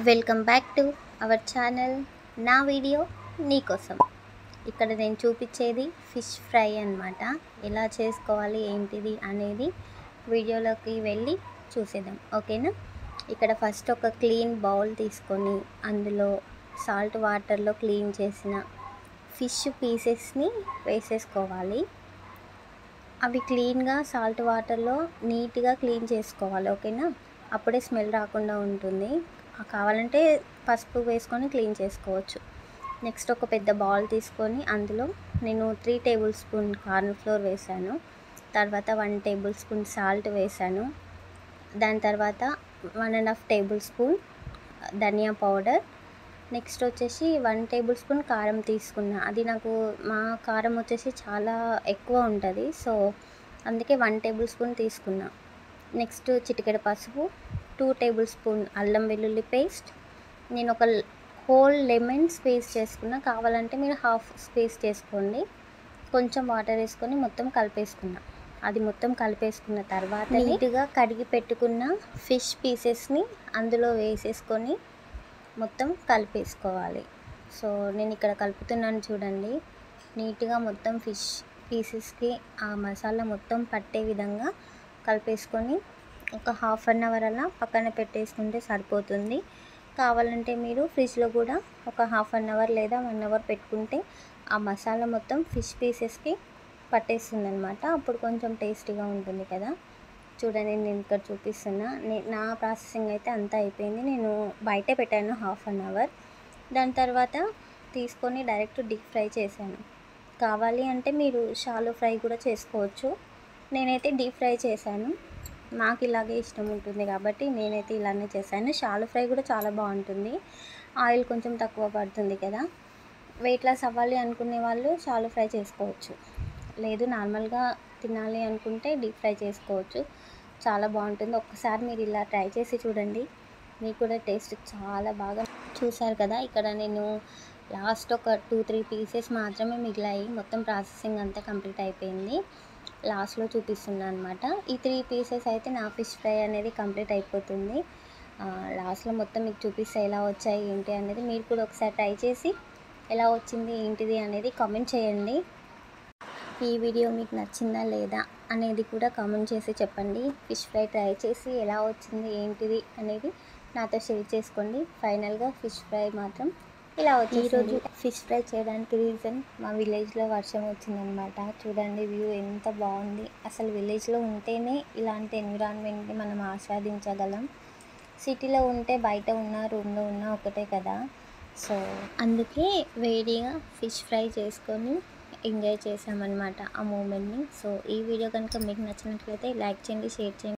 Welcome back to our channel. నా video నీకోసం. ఇక్కడ నేను చూపించేది ఫిష్ ఫ్రై అన్నమాట. ఎలా చేసుకోవాలి ఏంటిది అనేది వీడియోలోకి వెళ్ళి చూసేద్దాం, ఓకేనా. ఇక్కడ ఫస్ట్ ఒక క్లీన్ బౌల్ తీసుకొని అందులో సాల్ట్ వాటర్లో క్లీన్ చేసిన ఫిష్ పీసెస్ని వేసేసుకోవాలి. అవి క్లీన్గా సాల్ట్ వాటర్లో నీట్గా క్లీన్ చేసుకోవాలి, ఓకేనా. అప్పుడే స్మెల్ రాకుండా ఉంటుంది. కావాలంటే పసుపు వేసుకొని క్లీన్ చేసుకోవచ్చు. నెక్స్ట్ ఒక పెద్ద బౌల్ తీసుకొని అందులో నేను 3 టేబుల్ స్పూన్ కార్న్ ఫ్లోర్ వేసాను. తర్వాత 1 టేబుల్ స్పూన్ సాల్ట్ వేసాను. దాని తర్వాత 1.5 టేబుల్ స్పూన్ ధనియా పౌడర్. నెక్స్ట్ వచ్చేసి 1 టేబుల్ స్పూన్ కారం తీసుకున్నా. అది నాకు మా కారం వచ్చేసి చాలా ఎక్కువ ఉంటుంది, సో అందుకే 1 టేబుల్ స్పూన్ తీసుకున్నా. నెక్స్ట్ చిటికెడు పసుపు, 2 టేబుల్ స్పూన్ అల్లం వెల్లుల్లి పేస్ట్. నేను ఒక హోల్ లెమన్ స్క్వీజ్ చేసుకున్నా, కావాలంటే మీరు హాఫ్ స్క్వీజ్ చేసుకోండి. కొంచెం వాటర్ వేసుకొని మొత్తం కలిపేసుకున్నా. అది మొత్తం కలిపేసుకున్న తర్వాత నీట్గా కడిగి పెట్టుకున్న ఫిష్ పీసెస్ని అందులో వేసేసుకొని మొత్తం కలిపేసుకోవాలి. సో నేను ఇక్కడ కలుపుతున్నాను చూడండి. నీట్గా మొత్తం ఫిష్ పీసెస్కి ఆ మసాలా మొత్తం పట్టే విధంగా కలిపేసుకొని ఒక హాఫ్ అన్ అవర్ అలా పక్కన పెట్టేసుకుంటే సరిపోతుంది. కావాలంటే మీరు ఫ్రిడ్జ్లో కూడా ఒక హాఫ్ అన్ అవర్ లేదా 1 అవర్ పెట్టుకుంటే ఆ మసాలా మొత్తం ఫిష్ పీసెస్కి పట్టేస్తుంది అనమాట. అప్పుడు కొంచెం టేస్టీగా ఉంటుంది కదా. చూడండి, నేను ఇక్కడ చూపిస్తున్నా. నా ప్రాసెసింగ్ అయితే అంతా అయిపోయింది. నేను బయటే పెట్టాను హాఫ్ అన్ అవర్. దాని తర్వాత తీసుకొని డైరెక్ట్ డీప్ ఫ్రై చేశాను. కావాలి అంటే మీరు షాలో ఫ్రై కూడా చేసుకోవచ్చు. నేనైతే డీప్ ఫ్రై చేశాను. నాకు ఇలాగే ఇష్టం ఉంటుంది కాబట్టి నేనైతే ఇలానే చేశాను. షాలో ఫ్రై కూడా చాలా బాగుంటుంది. ఆయిల్ కొంచెం తక్కువ పడుతుంది కదా. వెయిట్ లాస్ అవ్వాలి అనుకునే వాళ్ళు షాలో ఫ్రై చేసుకోవచ్చు. లేదు నార్మల్గా తినాలి అనుకుంటే డీప్ ఫ్రై చేసుకోవచ్చు. చాలా బాగుంటుంది. ఒక్కసారి మీరు ఇలా ట్రై చేసి చూడండి, మీకు కూడా టేస్ట్ చాలా బాగా. చూసారు కదా, ఇక్కడ నేను లాస్ట్ ఒక 2-3 పీసెస్ మాత్రమే మిగిలాయి. మొత్తం ప్రాసెసింగ్ అంతా కంప్లీట్ అయిపోయింది. లాస్ట్లో చూపిస్తున్నాను అనమాట. ఈ 3 పీసెస్ అయితే నా ఫిష్ ఫ్రై అనేది కంప్లీట్ అయిపోతుంది. లాస్ట్లో మొత్తం మీకు చూపిస్తే ఎలా వచ్చాయి ఏంటి అనేది మీరు కూడా ఒకసారి ట్రై చేసి ఎలా వచ్చింది ఏంటిది అనేది కామెంట్ చేయండి. ఈ వీడియో మీకు నచ్చిందా లేదా అనేది కూడా కామెంట్ చేసి చెప్పండి. ఫిష్ ఫ్రై ట్రై చేసి ఎలా వచ్చింది ఏంటిది అనేది నాతో షేర్ చేసుకోండి. ఫైనల్గా ఫిష్ ఫ్రై మాత్రం ఇలా వచ్చింది. ఈరోజు ఫిష్ ఫ్రై చేయడానికి రీజన్ మా విలేజ్లో వర్షం వచ్చిందనమాట. చూడండి వ్యూ ఎంత బాగుంది. అసలు విలేజ్లో ఉంటేనే ఇలాంటి ఎన్విరాన్మెంట్ని మనం ఆస్వాదించగలం. సిటీలో ఉంటే బయట ఉన్న రూమ్లో ఉన్న ఒకటే కదా. సో అందుకే వేడిగా ఫిష్ ఫ్రై చేసుకొని ఎంజాయ్ చేసామన్నమాట ఆ మూమెంట్ని. సో ఈ వీడియో కనుక మీకు నచ్చినట్లయితే లైక్ చేయండి, షేర్ చేయండి.